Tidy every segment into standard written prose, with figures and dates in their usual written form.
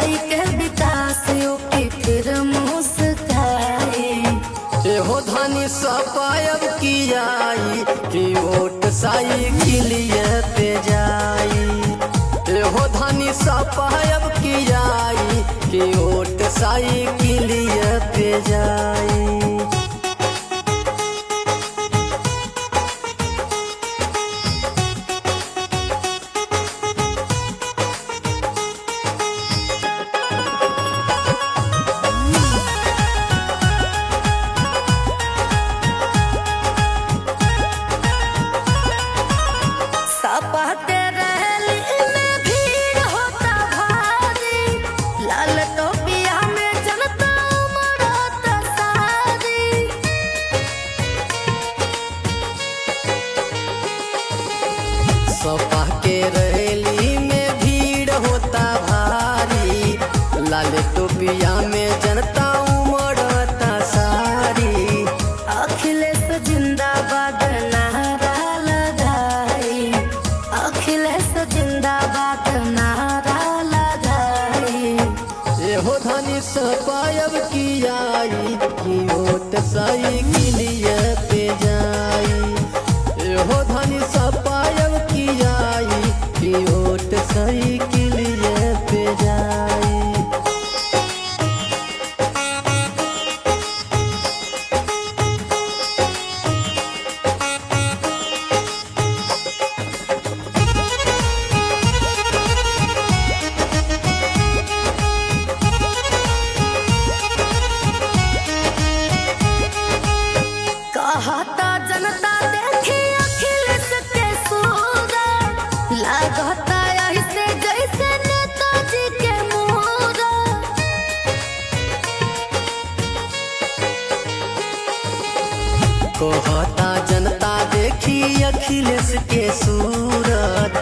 पाई के विकास की फिर मुस्काई। एहो धनी सपायब की आई कि वोट साइकिलिए पे जाई। एहो धनी सपायब की आई कि वोट साइकिलिए पे जाई। सपाते रैली में भीड़ होता भारी, लाल टोपिया में जनता उमड़ता सारी। सपा के रैली में भीड़ होता भारी, लाल टोपिया में जनता उमड़ता सारी। अखिलेश जिंदाबाद नारा लगाई, अखिलेश जिंदाबाद नारा लगाई। एहो धनी सपायब की आई कि वोट साइकिलिए पे जाई। एहो धनी सपायब की आई कि वोट साइकिलिए पे जाई। कहता जनता देखी अखिलेश के सूरत, लागता ऐसे जैसे नेताजी के मूरत। कहता जनता देखी अखिलेश के सूरत,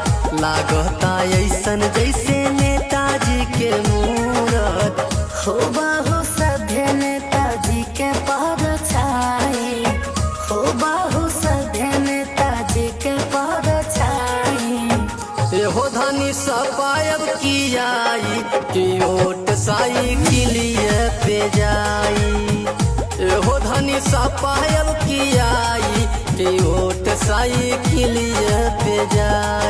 लागता ऐसन जैसे नेताजी के मूरत। हो बाहु सभ्य नेताजी के परछाई, हो बाहु सभ्य नेताजी के परछाई। एहो धनी सपायब की आई कि वोट साइकिलिए पे जाई। एहो धनी सपायब की आई कि वोट साइकिलिए पे जाई।